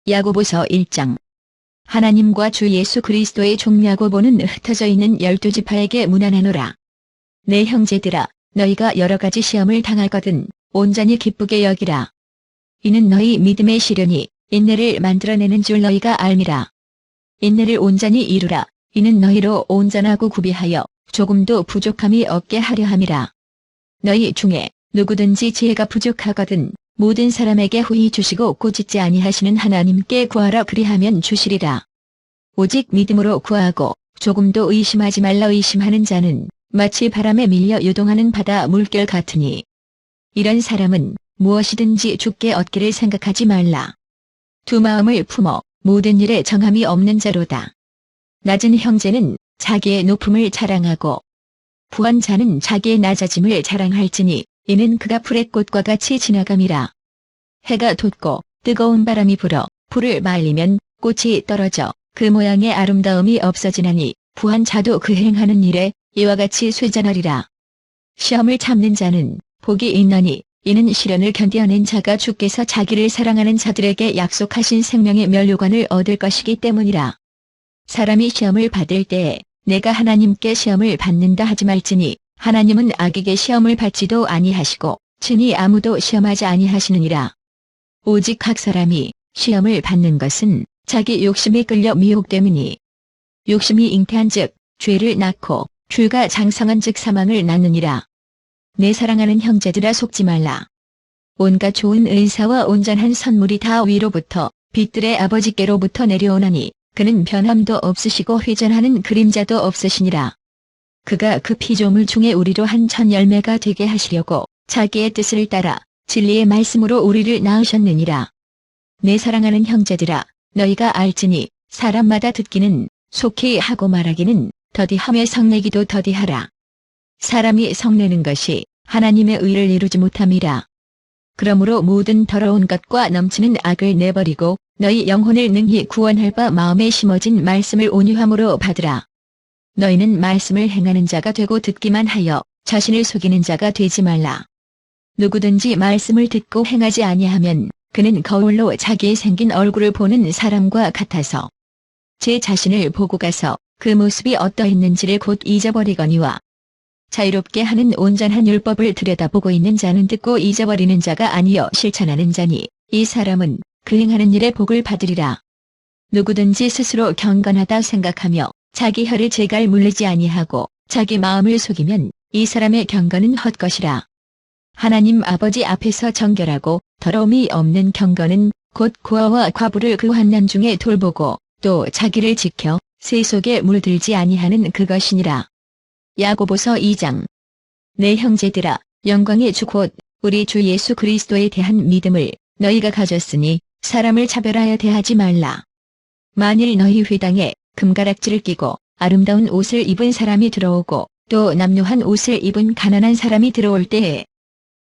야고보서 1장. 하나님과 주 예수 그리스도의 종 야고보는 흩어져 있는 12지파에게 문안하노라. 내 형제들아, 너희가 여러 가지 시험을 당하거든 온전히 기쁘게 여기라. 이는 너희 믿음의 시련이 인내를 만들어내는 줄 너희가 알미라. 인내를 온전히 이루라. 이는 너희로 온전하고 구비하여 조금도 부족함이 없게 하려 함이라. 너희 중에 누구든지 지혜가 부족하거든 모든 사람에게 후히 주시고 꾸짖지 아니하시는 하나님께 구하라. 그리하면 주시리라. 오직 믿음으로 구하고 조금도 의심하지 말라. 의심하는 자는 마치 바람에 밀려 요동하는 바다 물결 같으니 이런 사람은 무엇이든지 주께 얻기를 생각하지 말라. 두 마음을 품어 모든 일에 정함이 없는 자로다. 낮은 형제는 자기의 높음을 자랑하고 부한 자는 자기의 낮아짐을 자랑할지니 이는 그가 풀의 꽃과 같이 지나감이라. 해가 돋고 뜨거운 바람이 불어 풀을 말리면 꽃이 떨어져 그 모양의 아름다움이 없어지나니 부한 자도 그 행하는 일에 이와 같이 쇠잔하리라. 시험을 참는 자는 복이 있나니 이는 시련을 견뎌낸 자가 주께서 자기를 사랑하는 자들에게 약속하신 생명의 면류관을 얻을 것이기 때문이라. 사람이 시험을 받을 때에 내가 하나님께 시험을 받는다 하지 말지니 하나님은 악에게 시험을 받지도 아니하시고 친히 아무도 시험하지 아니하시느니라. 오직 각 사람이 시험을 받는 것은 자기 욕심에 끌려 미혹됨이니 욕심이 잉태한즉 죄를 낳고 죄가 장성한즉 사망을 낳느니라. 내 사랑하는 형제들아, 속지 말라. 온갖 좋은 은사와 온전한 선물이 다 위로부터 빛들의 아버지께로부터 내려오나니 그는 변함도 없으시고 회전하는 그림자도 없으시니라. 그가 그 피조물 중에 우리로 한 천 열매가 되게 하시려고 자기의 뜻을 따라 진리의 말씀으로 우리를 낳으셨느니라. 내 사랑하는 형제들아, 너희가 알지니 사람마다 듣기는 속히 하고 말하기는 더디하며 성내기도 더디하라. 사람이 성내는 것이 하나님의 의를 이루지 못함이라. 그러므로 모든 더러운 것과 넘치는 악을 내버리고 너희 영혼을 능히 구원할 바 마음에 심어진 말씀을 온유함으로 받으라. 너희는 말씀을 행하는 자가 되고 듣기만 하여 자신을 속이는 자가 되지 말라. 누구든지 말씀을 듣고 행하지 아니하면 그는 거울로 자기의 생긴 얼굴을 보는 사람과 같아서 제 자신을 보고 가서 그 모습이 어떠했는지를 곧 잊어버리거니와 자유롭게 하는 온전한 율법을 들여다보고 있는 자는 듣고 잊어버리는 자가 아니여 실천하는 자니 이 사람은 그 행하는 일에 복을 받으리라. 누구든지 스스로 경건하다 생각하며 자기 혀를 제갈 물리지 아니하고 자기 마음을 속이면 이 사람의 경건은 헛것이라. 하나님 아버지 앞에서 정결하고 더러움이 없는 경건은 곧 고아와 과부를 그 환난 중에 돌보고 또 자기를 지켜 새 속에 물들지 아니하는 그것이니라. 야고보서 2장. 내 형제들아, 영광의 주 곧 우리 주 예수 그리스도에 대한 믿음을 너희가 가졌으니 사람을 차별하여 대하지 말라. 만일 너희 회당에 금가락지를 끼고 아름다운 옷을 입은 사람이 들어오고 또 남루한 옷을 입은 가난한 사람이 들어올 때에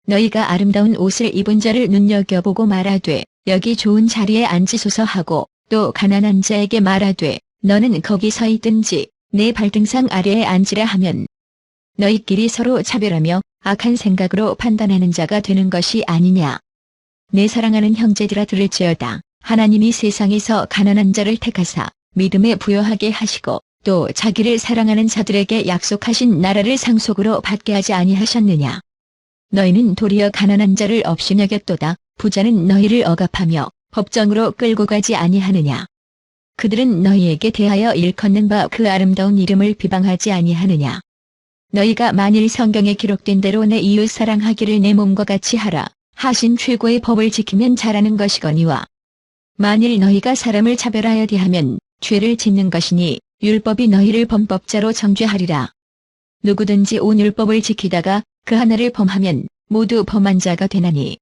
너희가 아름다운 옷을 입은 자를 눈여겨보고 말하되 여기 좋은 자리에 앉으소서 하고 또 가난한 자에게 말하되 너는 거기 서 있든지 내 발등상 아래에 앉으라 하면 너희끼리 서로 차별하며 악한 생각으로 판단하는 자가 되는 것이 아니냐. 내 사랑하는 형제들아, 들을지어다. 하나님이 세상에서 가난한 자를 택하사 믿음에 부여하게 하시고 또 자기를 사랑하는 자들에게 약속하신 나라를 상속으로 받게 하지 아니하셨느냐. 너희는 도리어 가난한 자를 없이 여겼도다. 부자는 너희를 억압하며 법정으로 끌고 가지 아니하느냐. 그들은 너희에게 대하여 일컫는 바 그 아름다운 이름을 비방하지 아니하느냐. 너희가 만일 성경에 기록된 대로 내 이웃 사랑하기를 내 몸과 같이 하라 하신 최고의 법을 지키면 잘하는 것이거니와 만일 너희가 사람을 차별하여 대하면 죄를 짓는 것이니 율법이 너희를 범법자로 정죄하리라. 누구든지 온 율법을 지키다가 그 하나를 범하면 모두 범한 자가 되나니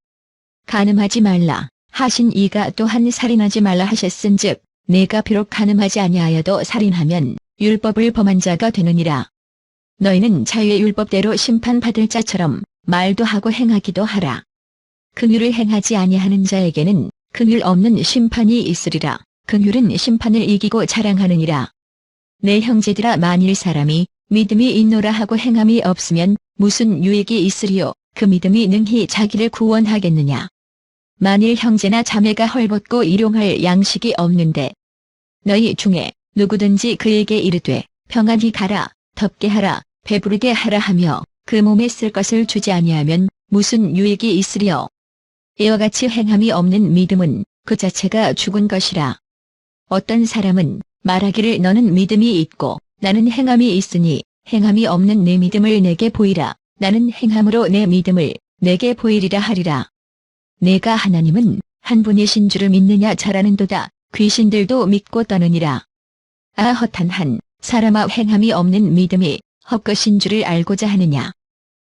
간음하지 말라 하신 이가 또한 살인하지 말라 하셨은즉 내가 비록 간음하지 아니하여도 살인하면 율법을 범한 자가 되느니라. 너희는 자유의 율법대로 심판받을 자처럼 말도 하고 행하기도 하라. 긍휼을 행하지 아니하는 자에게는 긍휼 없는 심판이 있으리라. 긍휼은 심판을 이기고 자랑하느니라. 내 형제들아, 만일 사람이 믿음이 있노라 하고 행함이 없으면 무슨 유익이 있으리요. 그 믿음이 능히 자기를 구원하겠느냐. 만일 형제나 자매가 헐벗고 일용할 양식이 없는데 너희 중에 누구든지 그에게 이르되 평안히 가라, 덥게 하라, 배부르게 하라 하며 그 몸에 쓸 것을 주지 아니하면 무슨 유익이 있으리요. 이와 같이 행함이 없는 믿음은 그 자체가 죽은 것이라. 어떤 사람은 말하기를 너는 믿음이 있고 나는 행함이 있으니 행함이 없는 내 믿음을 내게 보이라. 나는 행함으로 내 믿음을 내게 보이리라 하리라. 내가 하나님은 한 분이신 줄을 믿느냐 잘하는도다. 귀신들도 믿고 떠느니라. 아 허탄 한 사람아, 행함이 없는 믿음이 헛것인 줄을 알고자 하느냐.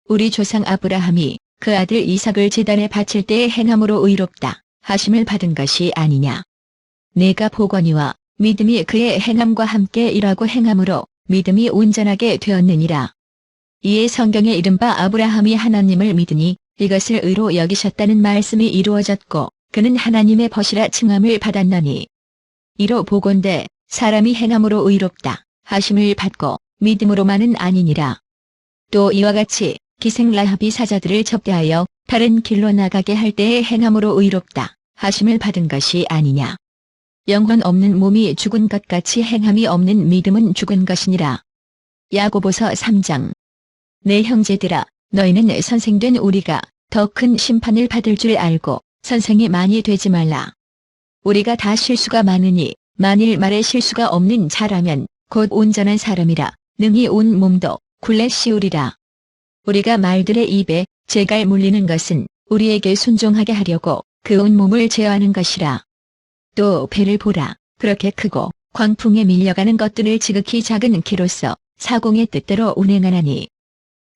우리 조상 아브라함이 그 아들 이삭을 제단에 바칠 때의 행함으로 의롭다 하심을 받은 것이 아니냐. 내가 보거니와 믿음이 그의 행함과 함께 일하고 행함으로 믿음이 온전하게 되었느니라. 이에 성경에 이른바 아브라함이 하나님을 믿으니 이것을 의로 여기셨다는 말씀이 이루어졌고 그는 하나님의 벗이라 칭함을 받았나니, 이로 보건대 사람이 행함으로 의롭다 하심을 받고 믿음으로만은 아니니라. 또 이와 같이 기생 라합이 사자들을 접대하여 다른 길로 나가게 할 때의 행함으로 의롭다 하심을 받은 것이 아니냐. 영혼 없는 몸이 죽은 것 같이 행함이 없는 믿음은 죽은 것이니라. 야고보서 3장. 내 형제들아, 너희는 선생된 우리가 더 큰 심판을 받을 줄 알고 선생이 많이 되지 말라. 우리가 다 실수가 많으니 만일 말에 실수가 없는 자라면 곧 온전한 사람이라 능히 온 몸도 굴레 씌우리라. 우리가 말들의 입에 재갈 물리는 것은 우리에게 순종하게 하려고 그 온 몸을 제어하는 것이라. 또 배를 보라. 그렇게 크고 광풍에 밀려가는 것들을 지극히 작은 키로서 사공의 뜻대로 운행하나니,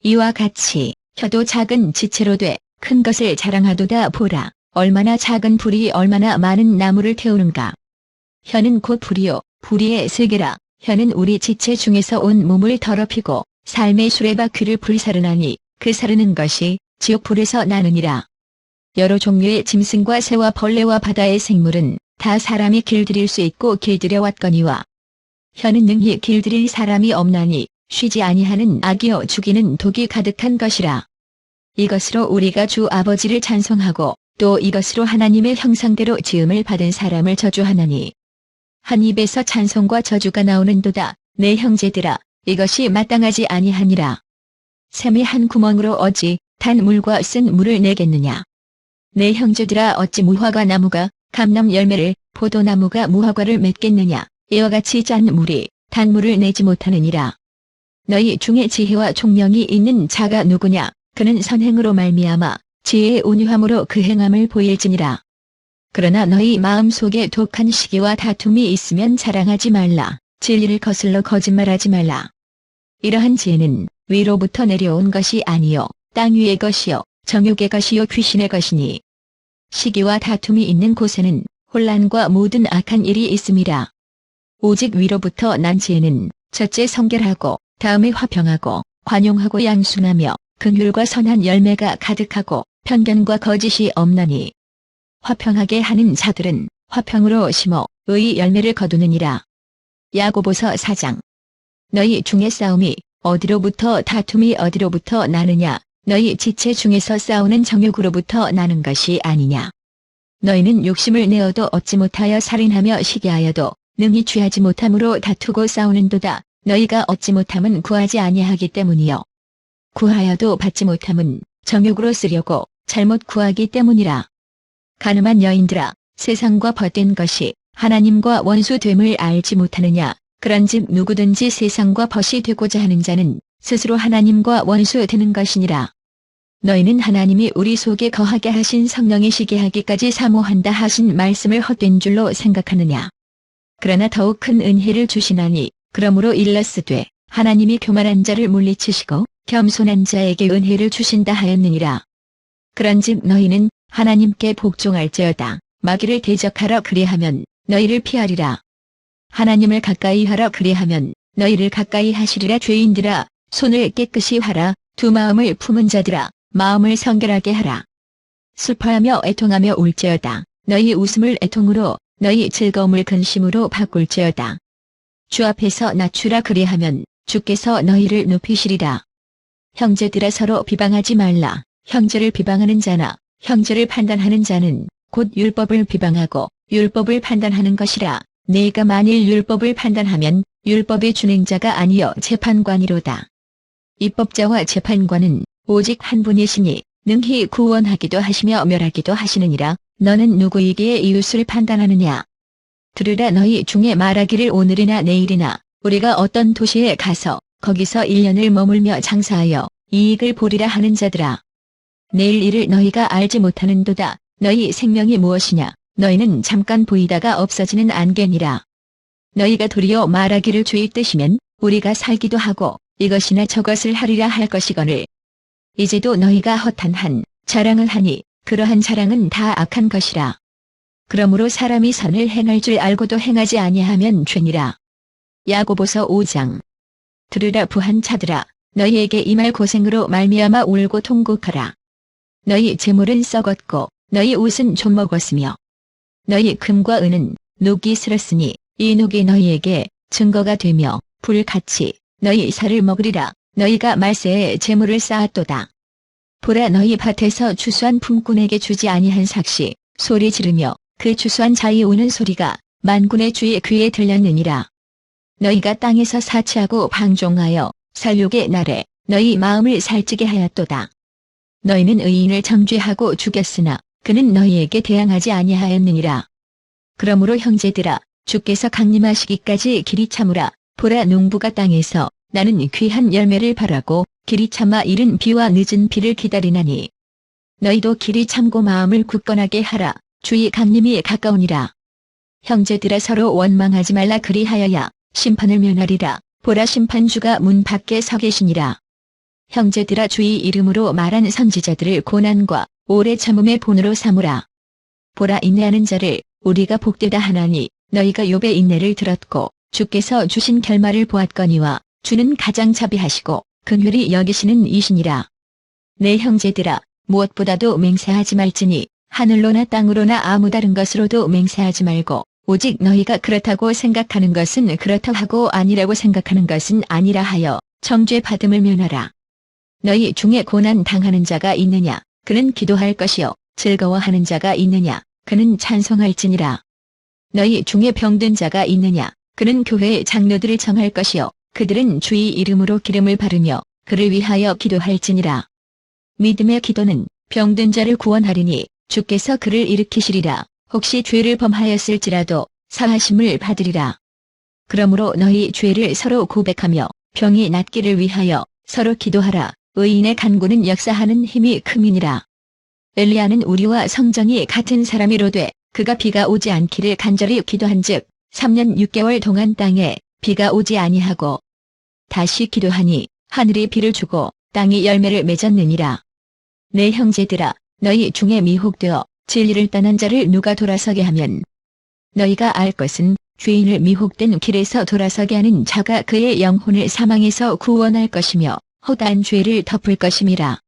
이와 같이 혀도 작은 지체로 돼 큰 것을 자랑하도다. 보라, 얼마나 작은 불이 얼마나 많은 나무를 태우는가. 혀는 곧 불이요 불의의 세계라. 혀는 우리 지체 중에서 온 몸을 더럽히고 삶의 수레바퀴를 불사르나니 그 사르는 것이 지옥불에서 나느니라. 여러 종류의 짐승과 새와 벌레와 바다의 생물은 다 사람이 길들일 수 있고 길들여 왔거니와 혀는 능히 길들일 사람이 없나니 쉬지 아니하는 악이요 죽이는 독이 가득한 것이라. 이것으로 우리가 주 아버지를 찬송하고 또 이것으로 하나님의 형상대로 지음을 받은 사람을 저주하나니, 한 입에서 찬송과 저주가 나오는도다. 내 형제들아, 이것이 마땅하지 아니하니라. 샘이 한 구멍으로 어찌 단 물과 쓴 물을 내겠느냐. 내 형제들아, 어찌 무화과 나무가 감람 열매를 포도나무가 무화과를 맺겠느냐. 이와 같이 짠 물이 단 물을 내지 못하느니라. 너희 중에 지혜와 총명이 있는 자가 누구냐. 그는 선행으로 말미암아 지혜의 온유함으로 그 행함을 보일지니라. 그러나 너희 마음속에 독한 시기와 다툼이 있으면 자랑하지 말라. 진리를 거슬러 거짓말하지 말라. 이러한 지혜는 위로부터 내려온 것이 아니요 땅 위의 것이요 정욕의 것이요 귀신의 것이니, 시기와 다툼이 있는 곳에는 혼란과 모든 악한 일이 있음이라. 오직 위로부터 난 지혜는 첫째 성결하고 다음에 화평하고 관용하고 양순하며 긍휼과 선한 열매가 가득하고 편견과 거짓이 없나니, 화평하게 하는 자들은 화평으로 심어 의의 열매를 거두느니라. 야고보서 4장. 너희 중에 싸움이 어디로부터 다툼이 어디로부터 나느냐. 너희 지체 중에서 싸우는 정욕으로부터 나는 것이 아니냐. 너희는 욕심을 내어도 얻지 못하여 살인하며 시기하여도 능히 취하지 못함으로 다투고 싸우는도다. 너희가 얻지 못함은 구하지 아니하기 때문이요 구하여도 받지 못함은 정욕으로 쓰려고 잘못 구하기 때문이라. 가늠한 여인들아, 세상과 벗된 것이 하나님과 원수됨을 알지 못하느냐. 그런즉 누구든지 세상과 벗이 되고자 하는 자는 스스로 하나님과 원수 되는 것이니라. 너희는 하나님이 우리 속에 거하게 하신 성령이시게 하기까지 사모한다 하신 말씀을 헛된 줄로 생각하느냐. 그러나 더욱 큰 은혜를 주시나니, 그러므로 일렀으되 하나님이 교만한 자를 물리치시고 겸손한 자에게 은혜를 주신다 하였느니라. 그런즉 너희는 하나님께 복종할지어다. 마귀를 대적하라 그리하면 너희를 피하리라. 하나님을 가까이 하라 그리하면 너희를 가까이 하시리라. 죄인들아, 손을 깨끗이 하라. 두 마음을 품은 자들아, 마음을 성결하게 하라. 슬퍼하며 애통하며 울지어다. 너희 웃음을 애통으로 너희 즐거움을 근심으로 바꿀지어다. 주 앞에서 낮추라 그리하면 주께서 너희를 높이시리라. 형제들아, 서로 비방하지 말라. 형제를 비방하는 자나 형제를 판단하는 자는 곧 율법을 비방하고 율법을 판단하는 것이라. 네가 만일 율법을 판단하면 율법의 준행자가 아니여 재판관이로다. 입법자와 재판관은 오직 한 분이시니 능히 구원하기도 하시며 멸하기도 하시느니라. 너는 누구이기에 이웃을 판단하느냐? 들으라. 너희 중에 말하기를 오늘이나 내일이나 우리가 어떤 도시에 가서 거기서 1년을 머물며 장사하여 이익을 보리라 하는 자들아. 내일 일을 너희가 알지 못하는도다. 너희 생명이 무엇이냐? 너희는 잠깐 보이다가 없어지는 안개니라. 너희가 도리어 말하기를 주의 뜻이면 우리가 살기도 하고 이것이나 저것을 하리라 할 것이거늘. 이제도 너희가 허탄한 자랑을 하니 그러한 자랑은 다 악한 것이라. 그러므로 사람이 선을 행할 줄 알고도 행하지 아니하면 죄니라. 야고보서 5장. 들으라. 부한 자들아, 너희에게 이 말 고생으로 말미암아 울고 통곡하라. 너희 재물은 썩었고 너희 옷은 좀 먹었으며 너희 금과 은은 녹이 슬었으니 이 녹이 너희에게 증거가 되며 불같이 너희 살을 먹으리라. 너희가 말세에 재물을 쌓았도다. 보라. 너희 밭에서 추수한 품꾼에게 주지 아니한 삭시 소리 지르며 그 추수한 자의 우는 소리가 만군의 주의 귀에 들렸느니라. 너희가 땅에서 사치하고 방종하여 살육의 날에 너희 마음을 살찌게 하였도다. 너희는 의인을 정죄하고 죽였으나 그는 너희에게 대항하지 아니하였느니라. 그러므로 형제들아, 주께서 강림하시기까지 길이 참으라. 보라. 농부가 땅에서 나는 귀한 열매를 바라고 길이 참아 이른 비와 늦은 비를 기다리나니 너희도 길이 참고 마음을 굳건하게 하라. 주의 강림이 가까우니라. 형제들아, 서로 원망하지 말라. 그리하여야 심판을 면하리라. 보라. 심판주가 문 밖에 서 계시니라. 형제들아, 주의 이름으로 말한 선지자들을 고난과 오래 참음의 본으로 삼으라. 보라. 인내하는 자를 우리가 복되다 하나니 너희가 욥의 인내를 들었고 주께서 주신 결말을 보았거니와 주는 가장 자비하시고 긍휼히 여기시는 이시니라. 내 형제들아, 무엇보다도 맹세하지 말지니 하늘로나 땅으로나 아무 다른 것으로도 맹세하지 말고 오직 너희가 그렇다고 생각하는 것은 그렇다 하고 아니라고 생각하는 것은 아니라 하여 정죄 받음을 면하라. 너희 중에 고난 당하는 자가 있느냐? 그는 기도할 것이요. 즐거워하는 자가 있느냐? 그는 찬송할지니라. 너희 중에 병든 자가 있느냐? 그는 교회의 장로들을 청할 것이요. 그들은 주의 이름으로 기름을 바르며 그를 위하여 기도할지니라. 믿음의 기도는 병든 자를 구원하리니 주께서 그를 일으키시리라. 혹시 죄를 범하였을지라도 사하심을 받으리라. 그러므로 너희 죄를 서로 고백하며 병이 낫기를 위하여 서로 기도하라. 의인의 간구는 역사하는 힘이 큼이니라. 엘리야는 우리와 성정이 같은 사람이로되 그가 비가 오지 않기를 간절히 기도한즉 3년 6개월 동안 땅에 비가 오지 아니하고 다시 기도하니 하늘이 비를 주고 땅이 열매를 맺었느니라. 내 형제들아, 너희 중에 미혹되어 진리를 떠난 자를 누가 돌아서게 하면 너희가 알 것은 죄인을 미혹된 길에서 돌아서게 하는 자가 그의 영혼을 사망에서 구원할 것이며 허다한 죄를 덮을 것임이라.